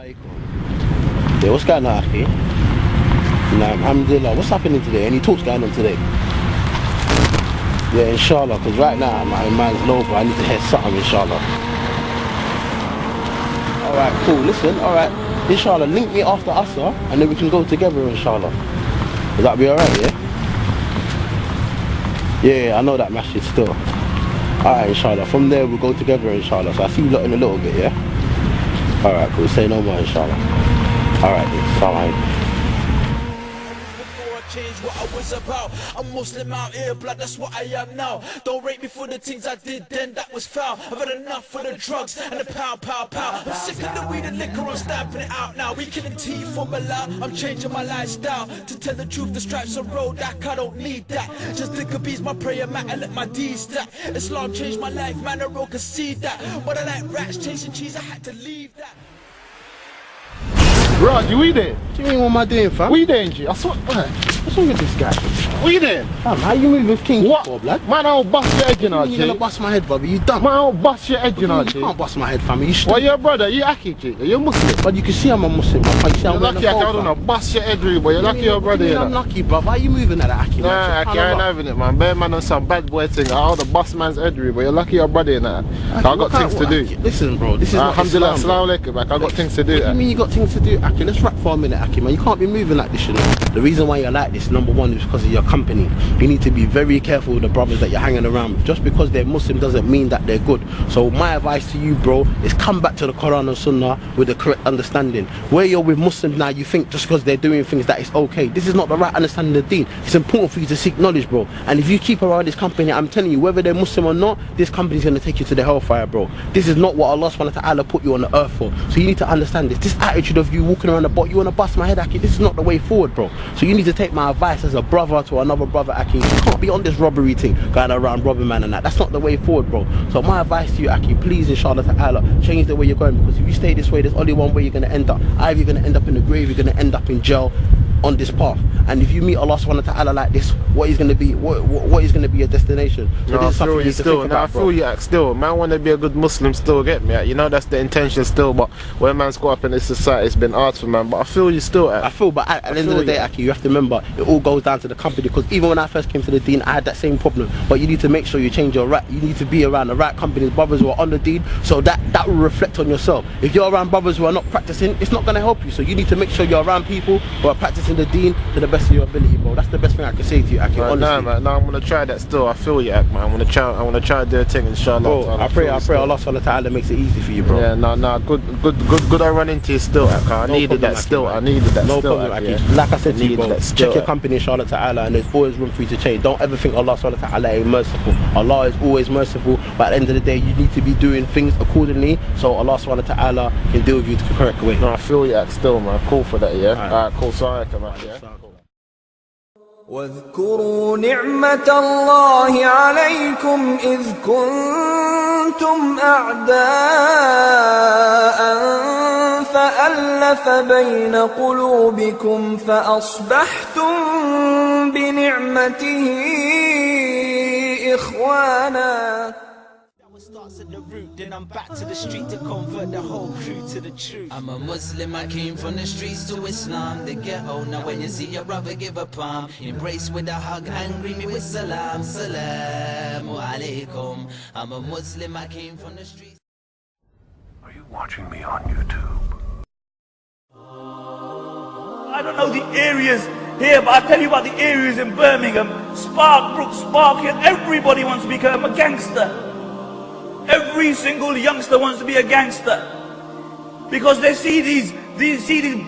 Yeah, what's going on, Aki? Nah, alhamdulillah, what's happening today? Any talks going on today? Yeah, inshallah, because right now my mind's low, but I need to hear something, inshallah. Alright, cool, listen, alright. Inshallah, link me after Asr, and then we can go together, inshallah. Will that be alright, yeah? Yeah, I know that masjid still. Alright, inshallah, from there we'll go together, inshallah. So I'll see you lot in a little bit, yeah? Alright, cool, say no more, inshallah. Alright, As-Salam. Change what I was about. I'm Muslim out here, blood, that's what I am now. Don't rate me for the things I did then, that was foul. I've had enough for the drugs and the pow. I'm sick of the weed and liquor, I'm stamping it out now. We killing tea for Mallah, I'm changing my lifestyle. To tell the truth, the stripes on road, that I don't need that. Just think of bees, my prayer mat, and let my deeds stack. Islam changed my life, man, I roll can see that. But I like rats chasing cheese, I had to leave that. Raj, what you doing? What do you mean, what am I doing, fam? What you doing, G? I saw. What's wrong with this guy? What you doing? Fam, how you moving king what? for, blood? Man, I'll bust your head, you know, G. You're gonna bust my head, brother, you dumb. Man, I'll bust your head, you know, G. You can't bust my head, fam. You should. Well, you're a brother, you Aki, G. You're Muslim. But you can see I'm a Muslim, man. You see I'm lucky I don't know, bust your head, really, but you're lucky you're a brother, you know. I'm lucky, brother. Why are you moving like that, Aki? Nah, Aki, I ain't having it, man. Bear man on some bad boy thing. I'll the bust man's head, really, but you're lucky you're a brother, you know. I got things to do. Listen, bro, this is not Alhamdulillah, Islam, As-Salam alaikum, I got things to do. What do you mean you got things to do, Aki? Let's rap for a minute, Aki, man. You can't be moving like this, you know. The reason why you're like this, number one, is because of your company. You need to be very careful with the brothers that you're hanging around with. Just because they're Muslim doesn't mean that they're good. So my advice to you, bro, is come back to the Quran and Sunnah with the correct understanding. Where you're with Muslims now, you think just because they're doing things that it's okay. This is not the right understanding of the deen. It's important for you to seek knowledge, bro. And if you keep around this company, I'm telling you, whether they're Muslim or not, this company's going to take you to the hellfire, bro. This is not what Allah subhanahu wa ta'ala put you on the earth for. So you need to understand this. This attitude of you walking around the bot, you want to bust my head, Aki, this is not the way forward, bro. So you need to take my advice as a brother to another brother, Aki. You can't be on this robbery thing, going around robbing man and that. That's not the way forward, bro. So my advice to you, Aki, please, inshallah ta'ala, change the way you're going, because if you stay this way, there's only one way you're going to end up. Either you're going to end up in the grave, you're going to end up in jail on this path. And if you meet Allah subhanahu wa ta'ala like this, what is going to be what is going to be your destination? So No, this is something you need to think about, I feel you act still. Man want to be a good Muslim still, get me? You know that's the intention still, but when man's got up in this society, it's been hard for man. But I feel you still act. I feel, but at the end of the day, Aki, you have to remember, it all goes down to the company. Because even when I first came to the deen, I had that same problem. But you need to make sure you change your right. You need to be around the right companies, brothers who are on the deen, so that will reflect on yourself. If you're around brothers who are not practicing, it's not going to help you. So you need to make sure you're around people who are practicing the deen to the best of your ability, bro. That's the best thing I can say to you, Aki, honestly. Nah, man, nah, I'm gonna try that still. I feel you, Ak, man. I wanna try to do a thing, inshallah. Bro, I pray Allah subhanahu wa ta'ala makes it easy for you, bro. Yeah, nah, good I run into you still, Ak. I needed that still. I needed that still. No problem, Aki. Like I said to you, bro, check your company, inshallah ta'ala, and there's always room for you to change. Don't ever think Allah subhanahu wa ta'ala ain't merciful. Allah is always merciful, but at the end of the day, you need to be doing things accordingly, so Allah subhanahu wa ta'ala can deal with you the correct way. No, I feel you, Ak, still, man. Cool for that, yeah? Alright, cool. Sorry, come out, yeah? واذكروا نعمة الله عليكم إذ كنتم أعداء فألف بين قلوبكم فأصبحتم بنعمته إخوانا. Starts at the root, then I'm back to the street to convert the whole crew to the truth. I'm a Muslim, I came from the streets to Islam, the ghetto. Now when you see your brother, give a palm, embrace with a hug and greet me with salam, salamu alaikum. I'm a Muslim, I came from the streets. Are you watching me on YouTube? I don't know the areas here, but I'll tell you about the areas in Birmingham, Sparkbrook, Sparkhill. Everybody wants to become a gangster. Every single youngster wants to be a gangster, because they see these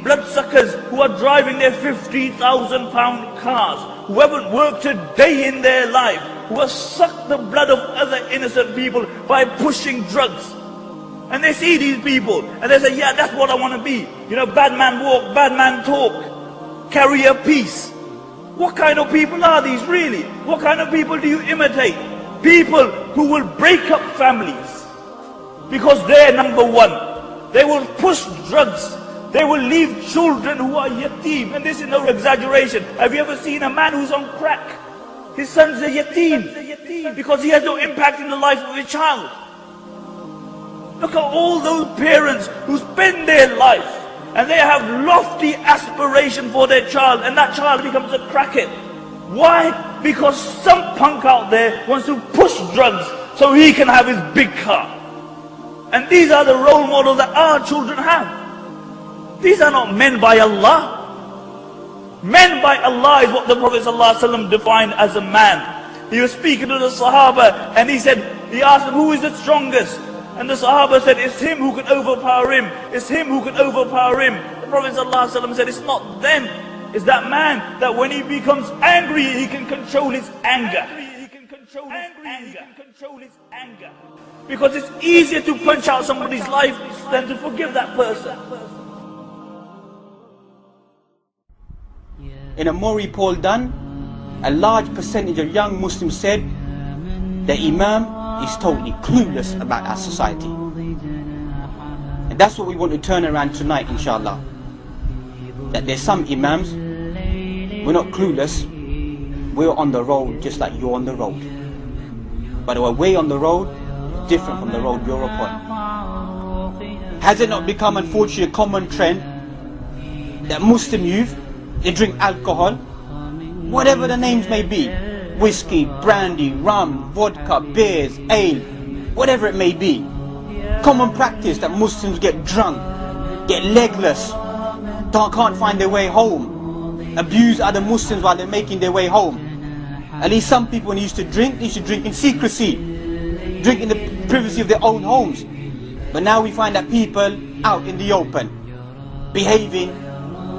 bloodsuckers who are driving their £50,000 cars, who haven't worked a day in their life, who have sucked the blood of other innocent people by pushing drugs. And they see these people and they say, yeah, that's what I want to be. You know, bad man walk, bad man talk, carry a peace. What kind of people are these really? What kind of people do you imitate? People who will break up families because they're number one. They will push drugs. They will leave children who are yatim. And this is no exaggeration. Have you ever seen a man who's on crack? His son's a yatim because he has no impact in the life of a child. Look at all those parents who spend their life and they have lofty aspiration for their child, and that child becomes a crackhead. Why? Because some punk out there wants to push drugs so he can have his big car. And these are the role models that our children have. These are not men by Allah. Men by Allah is what the Prophet ﷺ defined as a man. He was speaking to the Sahaba and he asked them, who is the strongest? And the Sahaba said, it's him who can overpower him. It's him who can overpower him. The Prophet ﷺ said, it's not them. It's that man that when he becomes angry, he can control his anger. He can control his anger. Because it's easier to punch out somebody's life than to forgive that person. In a Mori poll done, a large percentage of young Muslims said the Imam is totally clueless about our society. And that's what we want to turn around tonight, inshallah. That there's some Imams, we're not clueless, we're on the road just like you're on the road. But our way on the road is different from the road you're upon. Has it not become unfortunately a common trend that Muslim youth, they drink alcohol, whatever the names may be, whiskey, brandy, rum, vodka, beers, ale, whatever it may be. Common practice that Muslims get drunk, get legless, can't find their way home, abuse other Muslims while they're making their way home. At least some people, when they used to drink in secrecy, drink in the privacy of their own homes. But now we find that people out in the open, behaving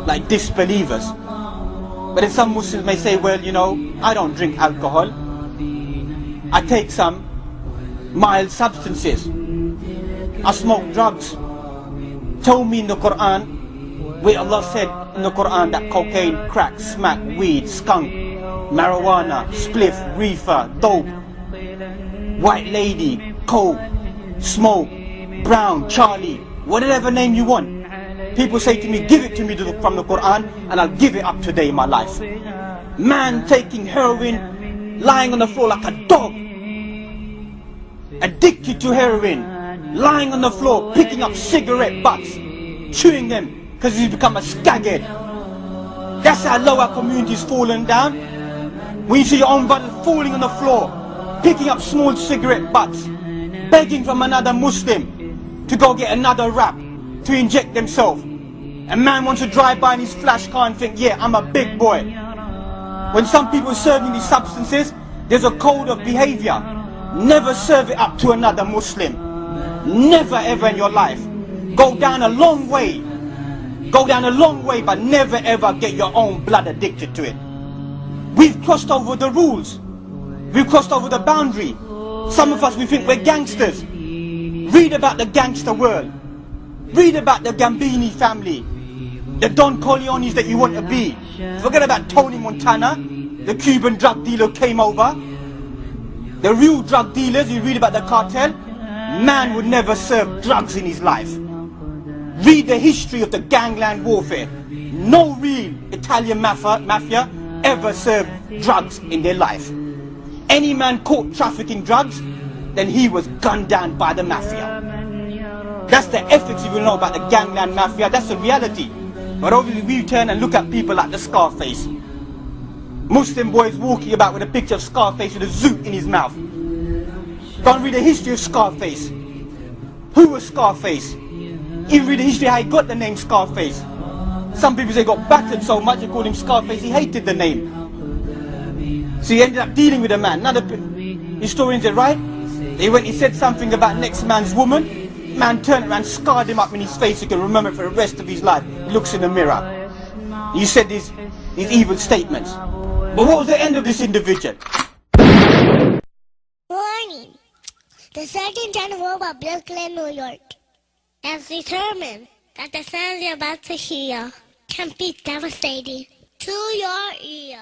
like disbelievers. But then some Muslims may say, well, you know, I don't drink alcohol. I take some mild substances. I smoke drugs. Tell me in the Quran, where Allah said in the Quran that cocaine, crack, smack, weed, skunk, marijuana, spliff, reefer, dope, white lady, coke, smoke, brown, Charlie, whatever name you want. People say to me, give it to me from the Quran and I'll give it up today in my life. Man taking heroin, lying on the floor like a dog, addicted to heroin, lying on the floor, picking up cigarette butts, chewing them because he's become a skaghead. That's how low our community's fallen down. When you see your own brother falling on the floor, picking up small cigarette butts, begging from another Muslim to go get another wrap to inject themselves. A man wants to drive by in his flash car and think, yeah, I'm a big boy. When some people are serving these substances, there's a code of behavior. Never serve it up to another Muslim. Never ever in your life. Go down a long way. Go down a long way, but never ever get your own blood addicted to it. We've crossed over the rules. We've crossed over the boundary. Some of us, we think we're gangsters. Read about the gangster world. Read about the Gambini family, the Don Corleones that you want to be. Forget about Tony Montana, the Cuban drug dealer who came over. The real drug dealers, you read about the cartel. Man would never serve drugs in his life. Read the history of the gangland warfare. No real Italian mafia ever served drugs in their life. Any man caught trafficking drugs, then he was gunned down by the mafia. That's the ethics you will know about the gangland mafia. That's the reality. But obviously we turn and look at people like the Scarface. Muslim boys walking about with a picture of Scarface with a zoot in his mouth. Don't read the history of Scarface. Who was Scarface? Even read the history of how he got the name Scarface. Some people say he got battered so much they called him Scarface, he hated the name. So he ended up dealing with a man. None of the historians are right. He said something about next man's woman. Man turned around, scarred him up in his face. He can remember it for the rest of his life. He looks in the mirror. He said these evil statements. But what was the end of this individual? Warning. The Surgeon General of Brooklyn, New York has determined that the sounds you're about to hear can be devastating to your ear.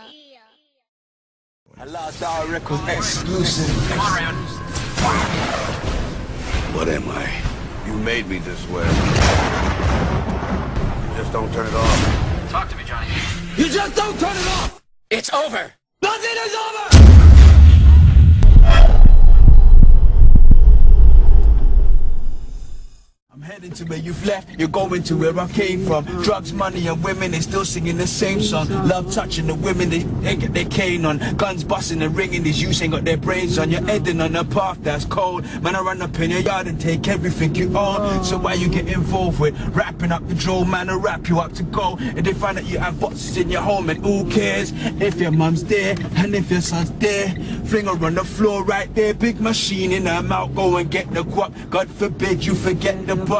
Allah Records exclusive. What am I? You made me this way. Just don't turn it off. Talk to me, Johnny. You just don't turn it off! It's over! Nothing is over! I'm Heading to where you've left, you're going to where I came from. Drugs, money and women, they still singing the same song. Love touching the women, they ain't got their cane on. Guns busting and ringing, these youths ain't got their brains on. You're heading on a path that's cold. Man, I run up in your yard and take everything you own. So why you get involved with wrapping up the drill? Man, I wrap you up to go. And they find out you have boxes in your home, and who cares if your mum's there and if your son's there? Fling her on the floor right there, big machine in her mouth, go and get the guap. God forbid you forget the box.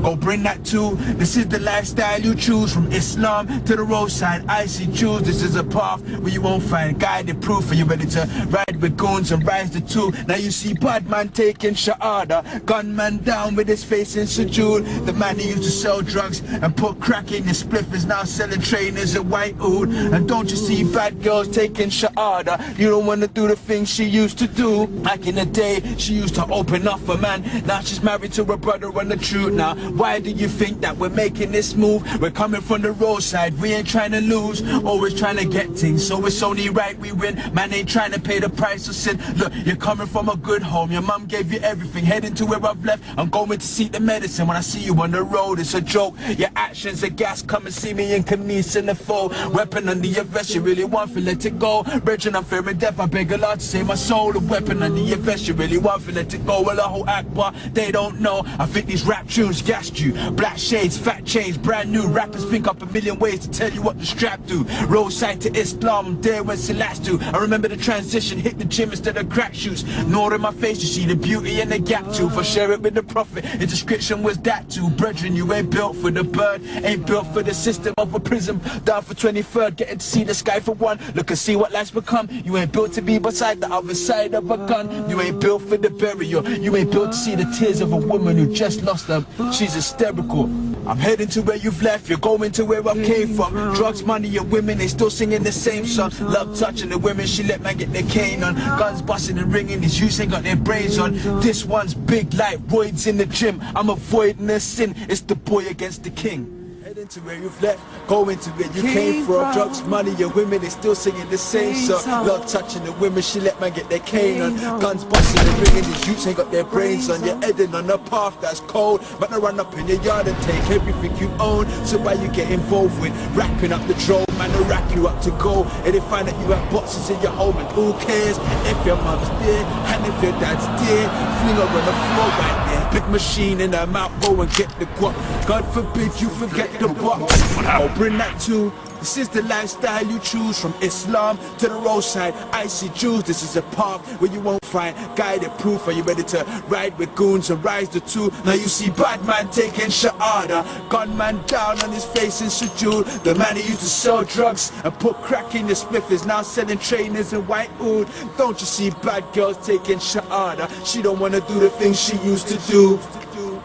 Go bring that too. This is the lifestyle you choose. From Islam to the roadside, icy Jews. This is a path where you won't find guided proof. Are you ready to ride with goons and rise the two? Now you see bad man taking shahada, gunman down with his face in sujood. The man who used to sell drugs and put crack in his spliff is now selling trainers at White Oud. And don't you see bad girls taking shahada? You don't want to do the things she used to do. Back in the day, she used to open up for man. Now she's married to her brother on the truth. Now why do you think that we're making this move? We're coming from the roadside, we ain't trying to lose, always trying to get things, so it's only right we win. Man ain't trying to pay the price of sin. Look, you're coming from a good home, your mum gave you everything. Heading to where I've left, I'm going to seek the medicine. When I see you on the road, it's a joke. Your actions are gas, come and see me in camise in the foe. Weapon under your vest, you really want to let it go. Brethren, I'm fearing death, I beg Allah to save my soul. A weapon under your vest, you really want to let it go. Well, Allahu Akbar, they don't know. I think these rap tunes gassed you. Black shades, fat chains, brand new. Rappers think up a million ways to tell you what the strap do. Roadside to Islam, there when Salas do. I remember the transition, hit the gym instead of crack shoes. Nor in my face you see the beauty and the gap too. For share it with the prophet, his description was that too. Brethren, you ain't built for the bird, ain't built for the system of a prism. Down for 23rd, getting to see the sky for one. Look and see what life's become. You ain't built to be beside the other side of a gun. You ain't built for the burial. You ain't built to see the tears of a woman who just lost them. She's hysterical. I'm heading to where you've left, you're going to where I came from. Drugs, money and women, they still singing the same song. Love touching the women, she let man get their cane on. Guns busting and ringing, these youths ain't got their brains on. This one's big like roids in the gym. I'm avoiding the sin, it's the boy against the king. Heading to where you've left, going to where you came from. Drugs, money and women, they still singing the same song. Love touching the women, she let man get their cane on. Guns busting and ringing, these youths ain't got their brains on. You're heading on a path that's cold, but I run up in your yard and take everything you own. So why you get involved with wrapping up the drone? Man, to wrap you up to go. And they find that you have boxes in your home, and who cares if your mum's there and if your dad's there? Fling her on the floor right there, big machine in her mouth, go and get the guap. God forbid you forget the box. I'll bring that too. This is the lifestyle you choose. From Islam to the roadside, icy Jews. This is a path where you won't find guided proof. Are you ready to ride with goons and rise the two? Now you see bad man taking shahada, gunman down on his face in sujood. The man who used to sell drugs and put crack in your spliff is now selling trainers in White Oud. Don't you see bad girls taking shahada? She don't want to do the things she used to do.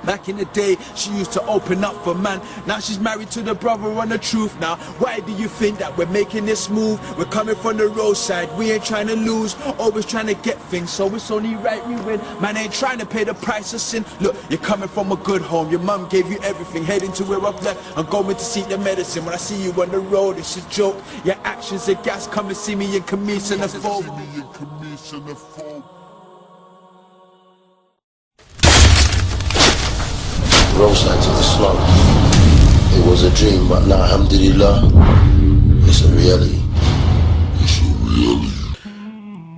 Back in the day, she used to open up for man. Now she's married to the brother on the truth. Now, why do you think that we're making this move? We're coming from the roadside, we ain't trying to lose, always trying to get things, so it's only right we win. Man ain't trying to pay the price of sin. Look, you're coming from a good home, your mum gave you everything. Heading to where I've left, I'm going to seek the medicine. When I see you on the road, it's a joke. Your actions are gas, come and see me in camise and the foe. Roadside to Islam. It was a dream, but now, alhamdulillah, it's a reality.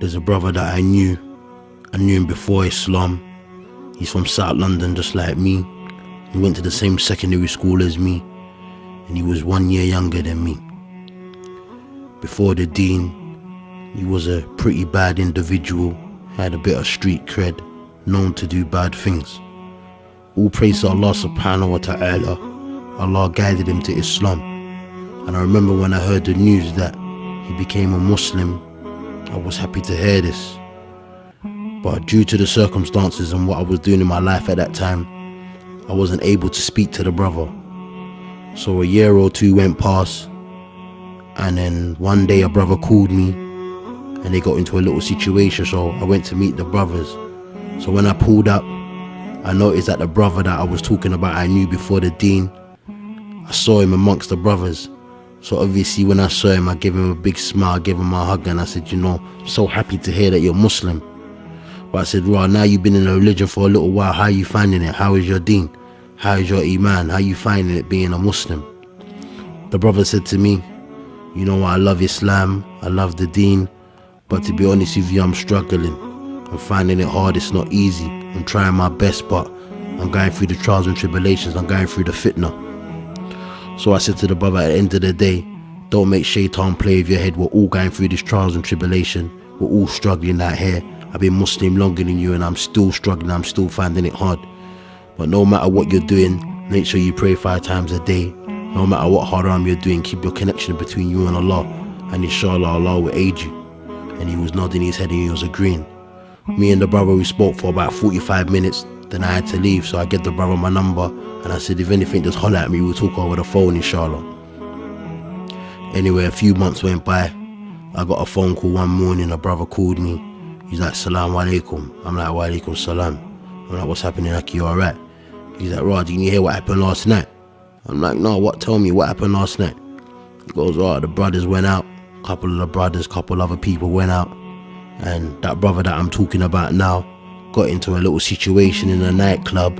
There's a brother that I knew him before Islam. He's from South London, just like me. He went to the same secondary school as me, and he was 1 year younger than me. Before the deen, he was a pretty bad individual, had a bit of street cred, known to do bad things. All praise to Allah subhanahu wa ta'ala. Allah guided him to Islam. And I remember when I heard the news that he became a Muslim, I was happy to hear this. But due to the circumstances and what I was doing in my life at that time, I wasn't able to speak to the brother. So a year or two went past, and then one day a brother called me and they got into a little situation, so I went to meet the brothers. So when I pulled up, I noticed that the brother that I was talking about I knew before the deen, I saw him amongst the brothers. So obviously when I saw him, I gave him a big smile, gave him a hug, and I said, you know, I'm so happy to hear that you're Muslim. But I said, right, now you've been in a religion for a little while, how are you finding it? How is your deen? how's your Iman? How you finding it being a Muslim? The brother said to me, you know what, I love Islam, I love the deen, but to be honest with you, I'm struggling. I'm finding it hard, it's not easy. I'm trying my best, but I'm going through the trials and tribulations, I'm going through the fitna. So I said to the brother, at the end of the day, don't make shaitan play with your head. We're all going through these trials and tribulation. We're all struggling out here. I've been Muslim longer than you and I'm still struggling, I'm still finding it hard. But no matter what you're doing, make sure you pray 5 times a day. No matter what haram you're doing, keep your connection between you and Allah, and inshallah Allah will aid you. And he was nodding his head and he was agreeing. Me and the brother, we spoke for about 45 minutes, then I had to leave, so I gave the brother my number and I said, if anything, just holler at me, we'll talk over the phone inshallah. Anyway, a few months went by. I got a phone call one morning, a brother called me. He's like, As-Salam alaikum. I'm like, wa alaikum salam. I'm like, what's happening, Aki, you alright? He's like, Raj, didn't you hear what happened last night? I'm like, no, what? Tell me what happened last night. He goes, right, the brothers went out. Couple of the brothers, couple other people went out. And that brother that I'm talking about now got into a little situation in a nightclub.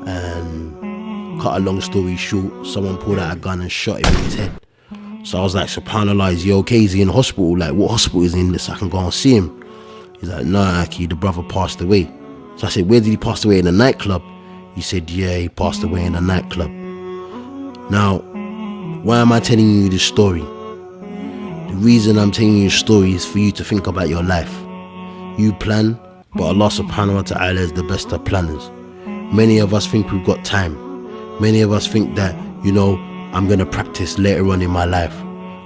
And cut a long story short, someone pulled out a gun and shot him in his head. So I was like, subhanallah, is he okay? Is he in hospital? Like, what hospital is he in so I can go and see him? He's like, nah, Aki, the brother passed away. So I said, where did he pass away? In a nightclub? He said, yeah, he passed away in a nightclub. Now, why am I telling you this story? The reason I'm telling you this story is for you to think about your life. You plan, but Allah subhanahu wa ta'ala is the best of planners. Many of us think we've got time. Many of us think that, you know, I'm going to practice later on in my life.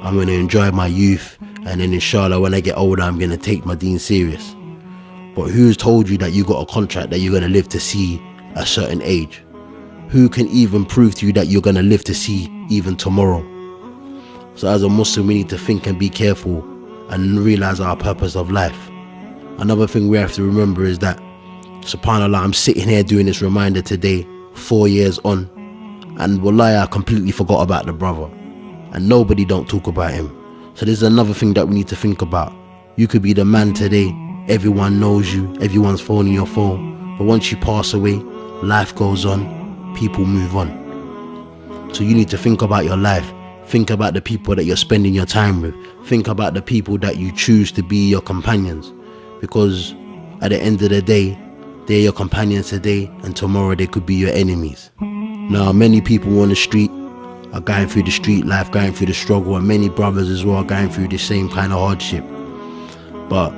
I'm going to enjoy my youth, and then inshallah when I get older I'm going to take my deen serious. But who's told you that you got a contract that you're going to live to see a certain age? Who can even prove to you that you're going to live to see even tomorrow? So as a Muslim, we need to think and be careful and realize our purpose of life. Another thing we have to remember is that, subhanAllah, I'm sitting here doing this reminder today, 4 years on, and wallahi, I completely forgot about the brother. And nobody don't talk about him. So there's another thing that we need to think about. You could be the man today, everyone knows you, everyone's phoning your phone, but once you pass away, life goes on, people move on. So you need to think about your life. Think about the people that you're spending your time with. Think about the people that you choose to be your companions. Because at the end of the day, they're your companions today, and tomorrow they could be your enemies. Now, many people on the street are going through the street life, going through the struggle, and many brothers as well are going through the same kind of hardship. But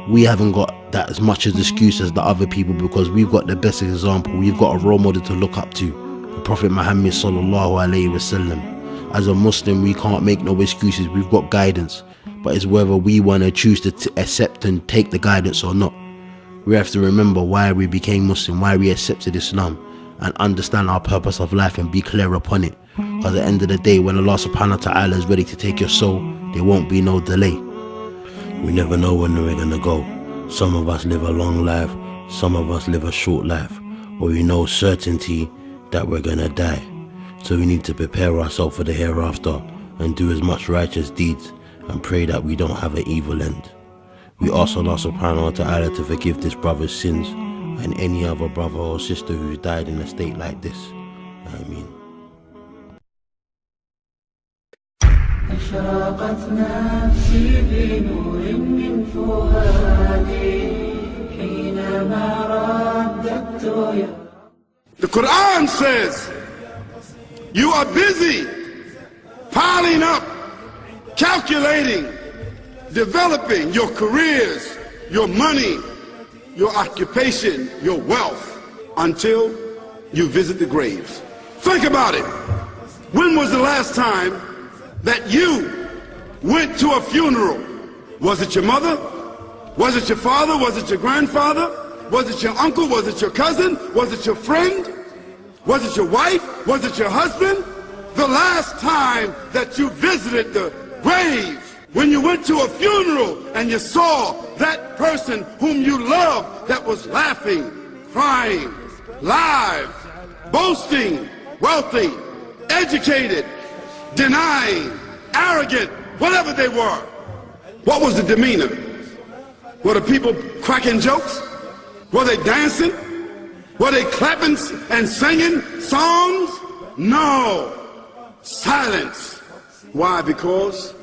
we haven't got that as much as excuse as the other people, because we've got the best example. We've got a role model to look up to, the Prophet Muhammad sallallahu alaihi wasallam. As a Muslim, we can't make no excuses. We've got guidance, but it's whether we want to choose to accept and take the guidance or not. We have to remember why we became Muslim, why we accepted Islam, and understand our purpose of life and be clear upon it. Because at the end of the day, when Allah subhanahu wa ta'ala is ready to take your soul, there won't be no delay. We never know when we're gonna go. Some of us live a long life, some of us live a short life, but we know certainty that we're gonna die. So we need to prepare ourselves for the hereafter and do as much righteous deeds and pray that we don't have an evil end. We ask Allah subhanahu wa ta'ala to forgive this brother's sins and any other brother or sister who's died in a state like this. Ameen. أشرقت نفسي بنور من فؤادي حينما رددت يا. The Quran says you are busy piling up, calculating, developing your careers, your money, your occupation, your wealth, until you visit the graves. Think about it. When was the last time that you went to a funeral? Was it your mother? Was it your father? Was it your grandfather? Was it your uncle? Was it your cousin? Was it your friend? Was it your wife? Was it your husband? The last time that you visited the grave, when you went to a funeral and you saw that person whom you loved that was laughing, crying, live, boasting, wealthy, educated, denying, arrogant, whatever they were. What was the demeanor? Were the people cracking jokes? Were they dancing? Were they clapping and singing songs? No. Silence. Why? Because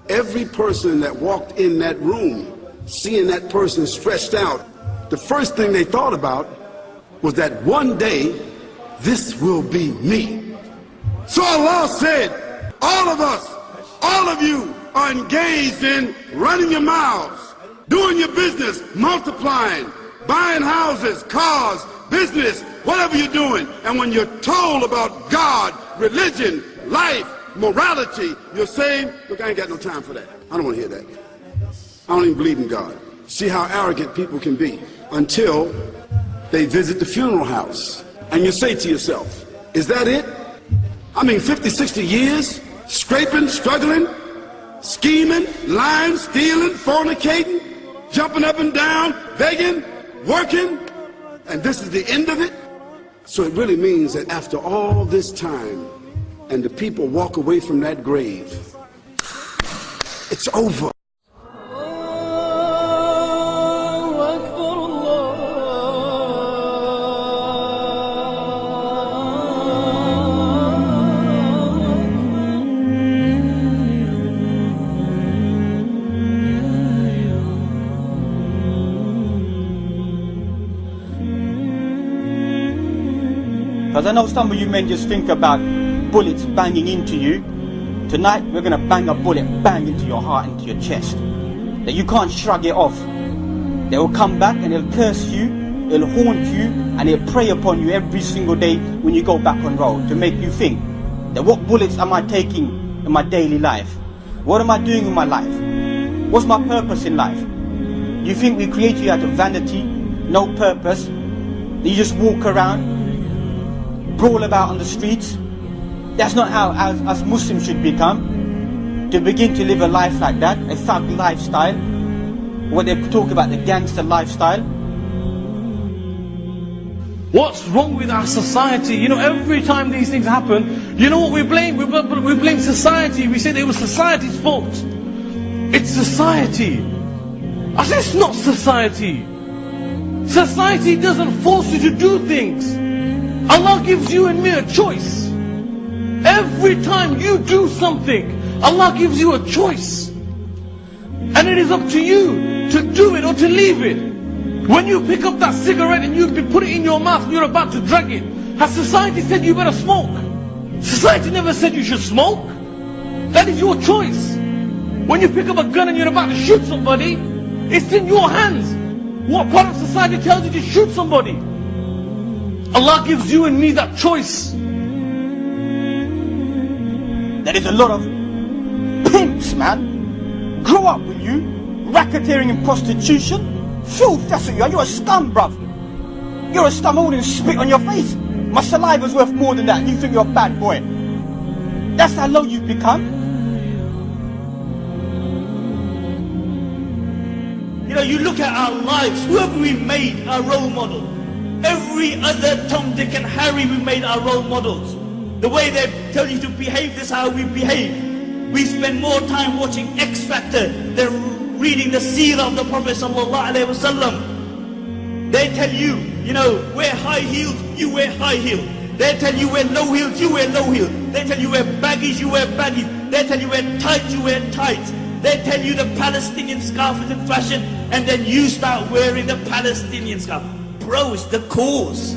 every person that walked in that room, seeing that person stretched out, the first thing they thought about was that one day, this will be me. So Allah said, all of us, all of you are engaged in running your mouths, doing your business, multiplying, buying houses, cars, business, whatever you're doing. And when you're told about God, religion, life, morality, you're saying, look, I ain't got no time for that. I don't want to hear that. I don't even believe in God. See how arrogant people can be until they visit the funeral house. And you say to yourself, is that it? I mean, 50, 60 years, scraping, struggling, scheming, lying, stealing, fornicating, jumping up and down, begging, working, and this is the end of it? So it really means that after all this time, and the people walk away from that grave, it's over. Because I know some of you men just think about bullets banging into you. Tonight we're going to bang a bullet bang into your heart, into your chest, that you can't shrug it off. They will come back and they'll curse you, they'll haunt you, and they'll prey upon you every single day when you go back on road, to make you think that what bullets am I taking in my daily life? What am I doing in my life? What's my purpose in life? You think we create you out of vanity, no purpose, that you just walk around, brawl about on the streets? That's not how as Muslims should become. To begin to live a life like that, a thug lifestyle, what they talk about, the gangster lifestyle. What's wrong with our society? You know, every time these things happen, you know what we blame? We blame society. We say it was society's fault. It's society. I say it's not society. Society doesn't force you to do things. Allah gives you and me a choice. Every time you do something, Allah gives you a choice. And it is up to you to do it or to leave it. When you pick up that cigarette and you put it in your mouth and you're about to drag it, has society said you better smoke? Society never said you should smoke. That is your choice. When you pick up a gun and you're about to shoot somebody, it's in your hands. What part of society tells you to shoot somebody? Allah gives you and me that choice. There is a lot of pimps, man. Grow up with you. Racketeering and prostitution. Filth, that's what you are. You're a scum, bruv. You're a scum. I wouldn't spit on your face. My saliva's worth more than that. You think you're a bad boy. That's how low you've become. You know, you look at our lives. Who have we made our role model? Every other Tom, Dick and Harry, we made our role models. The way they tell you to behave, this is how we behave. We spend more time watching X Factor than reading the seerah of the Prophet ﷺ. They tell you, you know, wear high heels, you wear high heels. They tell you wear low heels, you wear low heels. They tell you wear baggies, you wear baggies. They tell you wear tights, you wear tights. They tell you the Palestinian scarf is in fashion, and then you start wearing the Palestinian scarf. Bro, it's the cause.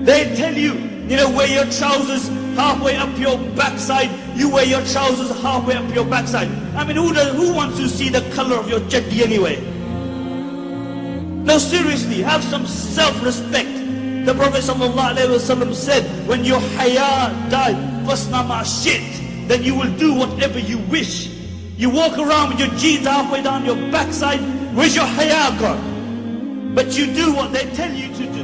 They tell you, you know, wear your trousers halfway up your backside. You wear your trousers halfway up your backside. I mean, who wants to see the color of your chatti anyway? No, seriously, have some self-respect. The Prophet ﷺ said, when your haya died, fasna ma shit, then you will do whatever you wish. You walk around with your jeans halfway down your backside, where's your haya gone? But you do what they tell you to do.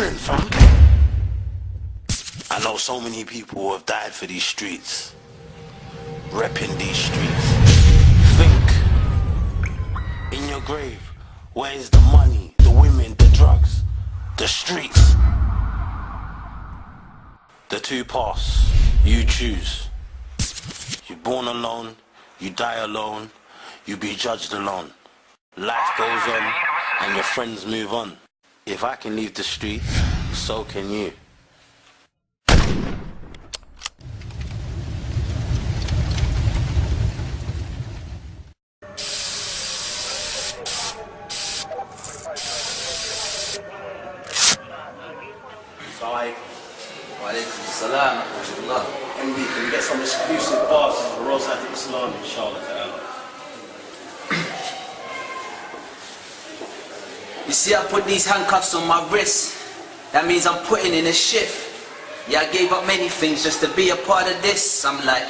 burn, fam. I know so many people who have died for these streets, repping these streets. Think, in your grave, where is the money, the women, the drugs, the streets? The two paths, you choose. You're born alone, you die alone, you be judged alone. Life goes on, and your friends move on. If I can leave the streets, so can you. As-Salam. MB, can we get some exclusive passes for As-Salam, inshallah. You see, I put these handcuffs on my wrist. That means I'm putting in a shift. Yeah, I gave up many things just to be a part of this. I'm like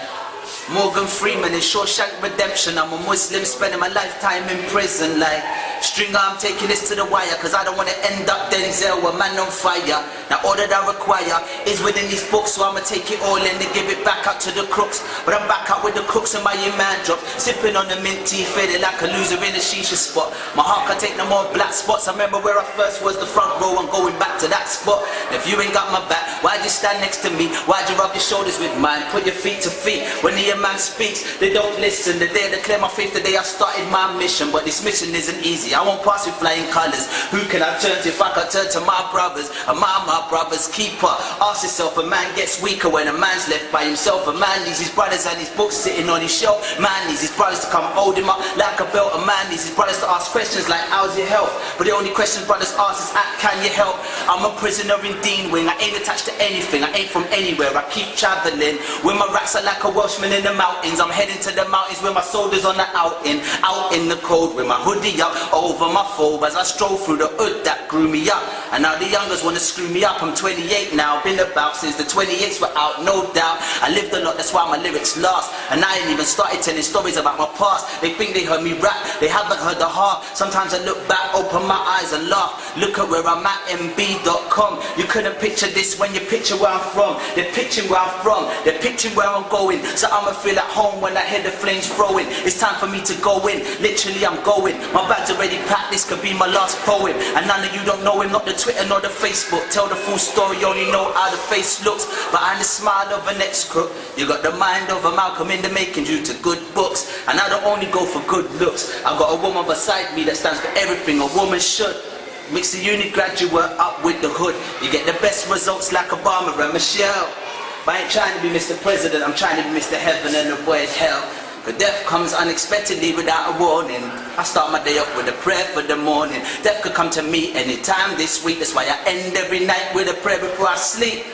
Morgan Freeman in Shawshank Redemption. I'm a Muslim spending my lifetime in prison. Like Stringer, I'm taking this to the wire, cause I don't want to end up Denzel, a man on fire. Now all that I require is within these books, so I'ma take it all in and give it back out to the crooks. But I'm back out with the crooks and my man drop, sipping on the mint tea, feeling like a loser in a shisha spot. My heart can take no more black spots. I remember where I first was, the front row. I'm going back to that spot. If you ain't got my back, why'd you stand next to me? Why'd you rub your shoulders with mine? Put your feet to feet. When the man speaks, they don't listen. The day I declare my faith, the day I started my mission. But this mission isn't easy. I won't pass with flying colors. Who can I turn to if I can turn to my brothers? Am I my brother's keeper? Ask yourself, a man gets weaker when a man's left by himself. A man needs his brothers and his books sitting on his shelf. Man needs his brothers to come hold him up like a belt. A man needs his brothers to ask questions like, how's your health? But the only question brothers ask is, can you help? I'm a prisoner in Dean Wing. I ain't attached to anything. I ain't from anywhere. I keep traveling. With my racks are like a Welshman in the mountains. I'm heading to the mountains where my soldiers on the outing. Out in the cold with my hoodie up over my fold as I stroll through the hood that grew me up. And now the youngers wanna screw me up. I'm 28 now, been about since the 28s were out, no doubt. I lived a lot, that's why my lyrics last. And I ain't even started telling stories about my past. They think they heard me rap, they haven't heard the heart. Sometimes I look back, open my eyes and laugh. Look at where I'm at, mb.com. You couldn't picture this when you picture where I'm from. They're picturing where I'm from, they're picturing where I'm going. So I'ma feel at home when I hear the flames throwing. It's time for me to go in, literally I'm going. My bag's already packed, this could be my last poem. And none of you don't know him, not the Twitter nor the Facebook. Tell the full story, only know how the face looks. Behind the smile of an ex-crook, you got the mind of a Malcolm in the making due to good books. And I don't only go for good looks. I got a woman beside me that stands for everything a woman should. Mix the uni graduate up with the hood. You get the best results like Obama and Michelle. But I ain't trying to be Mr. President, I'm trying to be Mr. Heaven and avoid hell. But death comes unexpectedly without a warning. I start my day off with a prayer for the morning. Death could come to me anytime this week. That's why I end every night with a prayer before I sleep.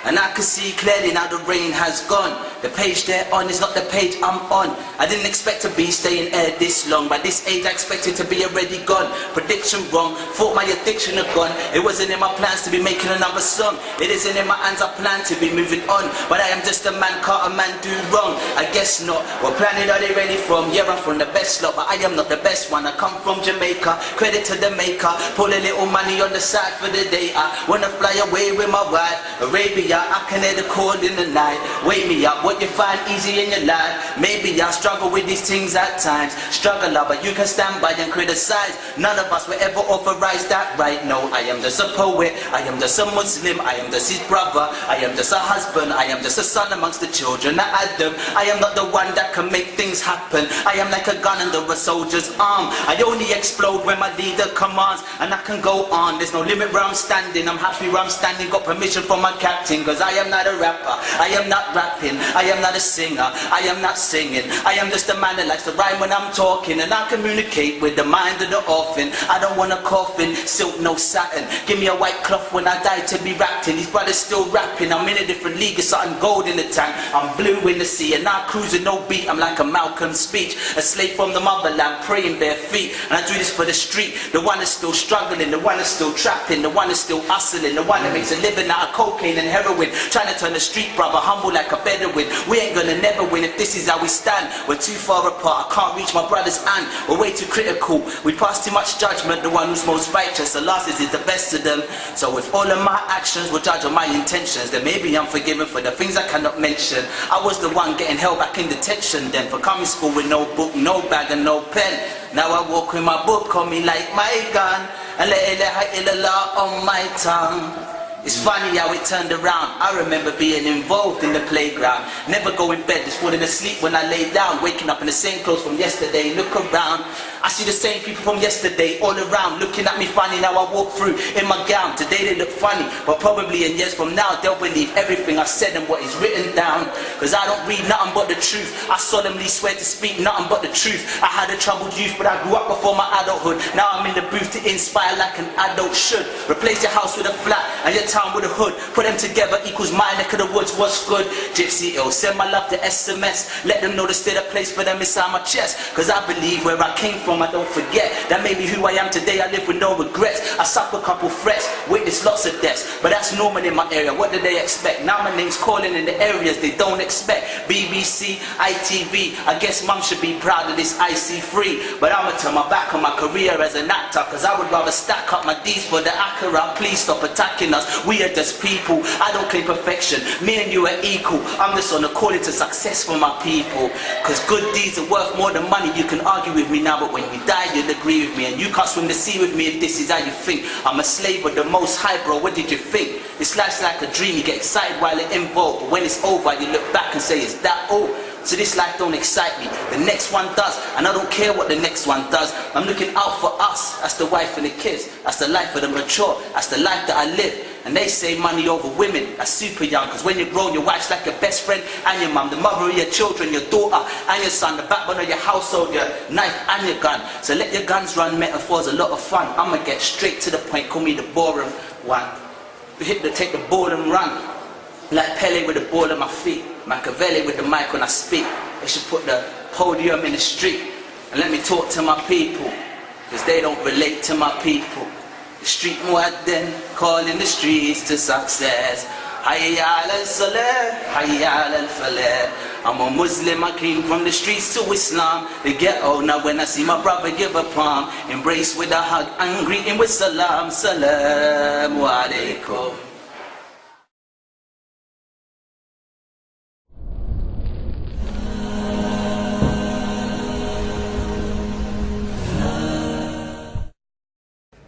And I can see clearly now the rain has gone. The page they're on is not the page I'm on. I didn't expect to be staying here this long. By this age I expected to be already gone. Prediction wrong, thought my addiction had gone. It wasn't in my plans to be making another song. It isn't in my hands, I plan to be moving on. But I am just a man, can't a man do wrong? I guess not. What planet are they ready from? Yeah, I'm from the best lot, but I am not the best one. I come from Jamaica, credit to the maker. Pull a little money on the side for the day. I wanna fly away with my wife, Arabia. I can hear the call in the night. Wake me up, what you find easy in your life. Maybe I struggle with these things at times. Struggle up, but you can stand by and criticize. None of us will ever authorize that right. No, I am just a poet, I am just a Muslim, I am just his brother, I am just a husband, I am just a son amongst the children of Adam. I am not the one that can make things happen. I am like a gun under a soldier's arm. I only explode when my leader commands. And I can go on, there's no limit where I'm standing. I'm happy where I'm standing, got permission from my captain. Cause I am not a rapper, I am not rapping, I am not a singer, I am not singing. I am just a man that likes to rhyme when I'm talking. And I communicate with the mind of the orphan. I don't want a coffin, silk no satin. Give me a white cloth when I die to be wrapped in. These brothers still rapping, I'm in a different league. It's something gold in the tank, I'm blue in the sea. And I'm cruising no beat, I'm like a Malcolm speech. A slave from the motherland, praying bare feet. And I do this for the street, the one that's still struggling, the one that's still trapping, the one that's still hustling, the one that makes a living out of cocaine and heroin. Trying to turn the street brother humble like a Bedouin. We ain't gonna never win if this is how we stand. We're too far apart, I can't reach my brother's hand. We're way too critical, we pass too much judgment. The one who's most righteous, the last is the best of them. So if all of my actions will judge on my intentions, then maybe I'm forgiven for the things I cannot mention. I was the one getting held back in detention then, for coming to school with no book, no bag and no pen. Now I walk with my book on me like my gun, and la ilaha illallah on my tongue. It's funny how it turned around. I remember being involved in the playground, never going to bed, just falling asleep when I lay down, waking up in the same clothes from yesterday. Look around, I see the same people from yesterday all around, looking at me funny. Now I walk through in my gown. Today they look funny, but probably in years from now they'll believe everything I said and what is written down. Cause I don't read nothing but the truth. I solemnly swear to speak nothing but the truth. I had a troubled youth, but I grew up before my adulthood. Now I'm in the booth to inspire like an adult should. Replace your house with a flat and your town with a hood. Put them together equals my neck of the woods. What's good? Gypsy ill, send my love to SMS. Let them know there's still a place for them inside my chest. Cause I believe where I came from I don't forget. That made me who I am today. I live with no regrets. I suffer a couple threats, witness lots of deaths, but that's normal in my area. What do they expect? Now my name's calling in the areas they don't expect. BBC, ITV, I guess mum should be proud of this IC3. But I'ma turn my back on my career as an actor, cause I would rather stack up my D's for the Acura. Please stop attacking us, we are just people. I don't claim perfection, me and you are equal. I'm just on a calling to success for my people. Cause good deeds are worth more than money. You can argue with me now, but when you die you'll agree with me. And you can't swim the sea with me if this is how you think. I'm a slave of the most high, bro, what did you think? This life's like a dream, you get excited while it's involved, but when it's over you look back and say, is that all? So this life don't excite me, the next one does, and I don't care what the next one does. I'm looking out for us, that's the wife and the kids, that's the life of the mature, that's the life that I live. And they say money over women, that's super young, cause when you're grown your wife's like your best friend and your mum, the mother of your children, your daughter and your son, the backbone of your household, your knife and your gun. So let your guns run, metaphors a lot of fun. I'ma get straight to the point, call me the boring one. Take the ball and run, like Pele with the ball at my feet, Machiavelli with the mic when I speak. They should put the podium in the street and let me talk to my people, cause they don't relate to my people. The street muaddin calling the streets to success. Hayya ala salah, hayya ala falah. I'm a Muslim, I came from the streets to Islam, the ghetto. Now when I see my brother give a palm, embrace with a hug and greet him with salam. Salamu alaikum.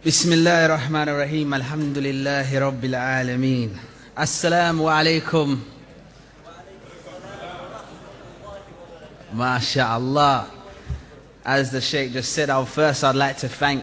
Bismillahir Rahmanir Rahim. Alhamdulillahi Rabbil Alameen. As-Salam alaikum. MashaAllah. As the Sheikh just said, I'd like to thank